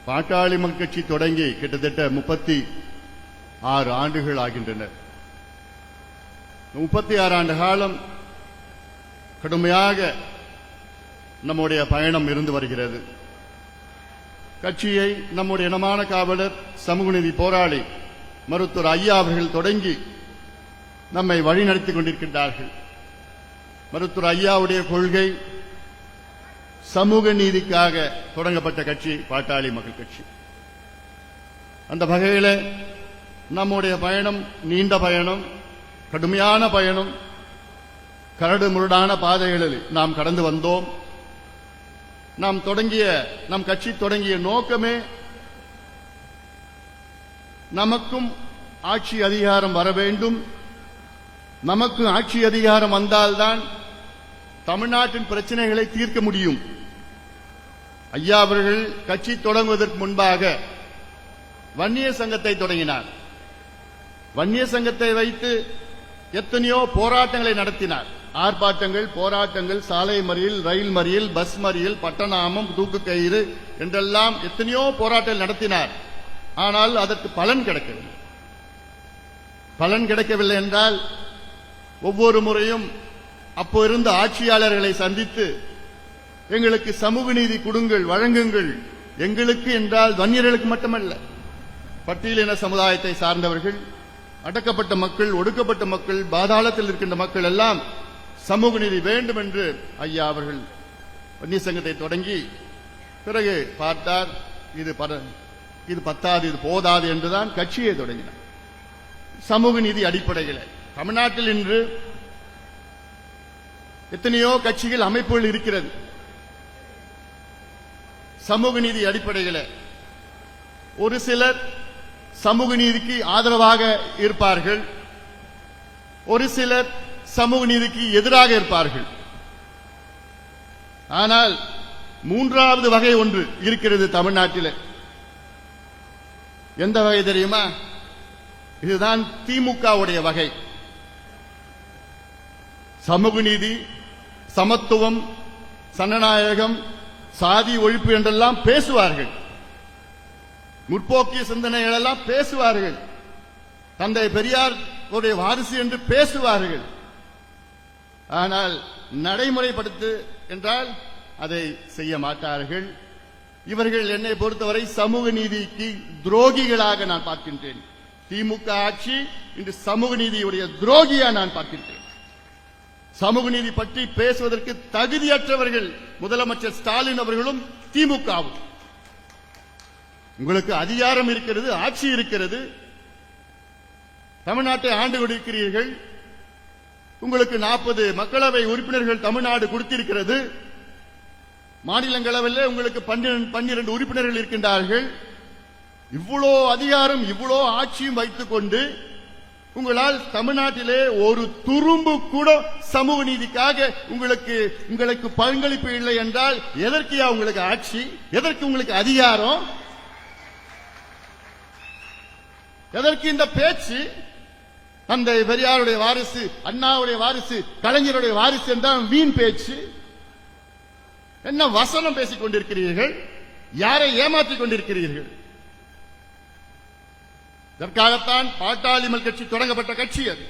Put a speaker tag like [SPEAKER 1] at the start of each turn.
[SPEAKER 1] பாட்டாளி மக்கள் கட்சி தொடங்கி கிட்டத்தட்ட 36 ஆண்டுகள் ஆகின்றன. 36 ஆண்டு காலம் கடுமையாக நம்முடைய பயணம் இருந்து வருகிறது. கட்சியை நம்முடைய இனமான காவலர், சமூக நீதி போராளி மருத்துவர் ஐயா அவர்கள் தொடங்கி நம்மை வழிநடத்திக் கொண்டிருக்கின்றார்கள். மருத்துவர் ஐயாவுடைய கொள்கை சமூக நீதிக்காக தொடங்கப்பட்ட கட்சி பாட்டாளி மக்கள் கட்சி. அந்த வகையில் நம்முடைய பயணம் நீண்ட பயணம், கடுமையான பயணம், கரடு முரடான பாதைகளில் நாம் கடந்து வந்தோம். நம் கட்சி தொடங்கிய நோக்கமே நமக்கும் ஆட்சி அதிகாரம் வர வேண்டும். நமக்கு ஆட்சி அதிகாரம் வந்தால்தான் தமிழ்நாட்டின் பிரச்சனைகளை தீர்க்க முடியும். ஐயா அவர்கள் கட்சி தொடங்குவதற்கு முன்பாக வன்னிய சங்கத்தை தொடங்கினார். வன்னிய சங்கத்தை வைத்து எத்தனையோ போராட்டங்களை நடத்தினார். ஆர்ப்பாட்டங்கள், போராட்டங்கள், சாலை மறியல், ரயில் மறியல், பஸ் மறியல், பட்டநாமம், தூக்கு கயிறு என்றெல்லாம் எத்தனையோ போராட்டங்கள் நடத்தினார். ஆனால் அதற்கு பலன் கிடைக்கவில்லை. பலன் கிடைக்கவில்லை என்றால் ஒவ்வொரு முறையும் அப்போ இருந்த ஆட்சியாளர்களை சந்தித்து எங்களுக்கு சமூக நீதி கொடுங்கள், வழங்குங்கள். எங்களுக்கு என்றால் வன்னியர்களுக்கு மட்டுமல்ல, பட்டியலின சமுதாயத்தை சார்ந்தவர்கள், அடக்கப்பட்ட மக்கள், ஒடுக்கப்பட்ட மக்கள், பாதாளத்தில் இருக்கின்ற மக்கள் எல்லாம் சமூக நீதி வேண்டும் என்று ஐயா அவர்கள் வன்னிய சங்கத்தை தொடங்கி பிறகு பார்த்தார், இது பத்தாது, இது போதாது என்றுதான் கட்சியை தொடங்கினார். சமூக நீதி அடிப்படையில் தமிழ்நாட்டில் இன்று எத்தனையோ கட்சிகள், அமைப்புகள் இருக்கிறது. சமூக நீதி அடிப்படையில் ஒரு சிலர் சமூக நீதிக்கு ஆதரவாக இருப்பார்கள், ஒரு சிலர் சமூக நீதிக்கு எதிராக இருப்பார்கள். ஆனால் மூன்றாவது வகை ஒன்று இருக்கிறது தமிழ்நாட்டில். எந்த வகை தெரியுமா? இதுதான் திமுகவுடைய வகை. சமூக நீதி, சமத்துவம், சனநாயகம், சாதி ஒழிப்பு என்றெல்லாம் பேசுவார்கள். முற்போக்கிய சிந்தனைகள் எல்லாம் பேசுவார்கள். தந்தை பெரியார் வாரிசு என்று பேசுவார்கள். ஆனால் நடைமுறைப்படுத்து என்றால் அதை செய்ய மாட்டார்கள். இவர்கள் என்னை பொறுத்தவரை சமூக நீதிக்கு துரோகிகளாக நான் பார்க்கின்றேன். திமுக ஆட்சி இன்று சமூக நீதியுடைய துரோகியா நான் பார்க்கின்றேன். சமூக நீதி பற்றி பேசுவதற்கு தகுதியற்றவர்கள் முதலமைச்சர் ஸ்டாலின் அவர்களும் திமுகவும். உங்களுக்கு அதிகாரம் இருக்கிறது, ஆட்சி இருக்கிறது, தமிழ்நாட்டை ஆண்டு கொண்டிருக்கிறீர்கள். உங்களுக்கு 40 மக்களவை உறுப்பினர்கள் தமிழ்நாடு கொடுத்திருக்கிறது. மாநிலங்களவையில் உங்களுக்கு 12 உறுப்பினர்கள் இருக்கின்றார்கள். இவ்வளோ அதிகாரம், இவ்வளோ ஆட்சியும் வைத்துக் கொண்டு உங்களால் தமிழ்நாட்டிலே ஒரு துரும்பு கூட சமூக நீதிக்காக உங்களுக்கு பங்களிப்பு இல்லை என்றால் எதற்கியா உங்களுக்கு ஆட்சி? எதற்கு உங்களுக்கு அதிகாரம்? எதற்கு இந்த பேச்சு? தந்தை பெரியாருடைய வாரிசு, அண்ணாவுடைய வாரிசு, கலைஞருடைய வாரிசு என்றால் வீண் பேச்சு. என்ன வசனம் பேசிக் கொண்டிருக்கிறீர்கள்? யாரை ஏமாற்றிக் கொண்டிருக்கிறீர்கள்? இதற்காகத்தான் பாட்டாளி மக்கள் கட்சி தொடங்கப்பட்ட கட்சி அது.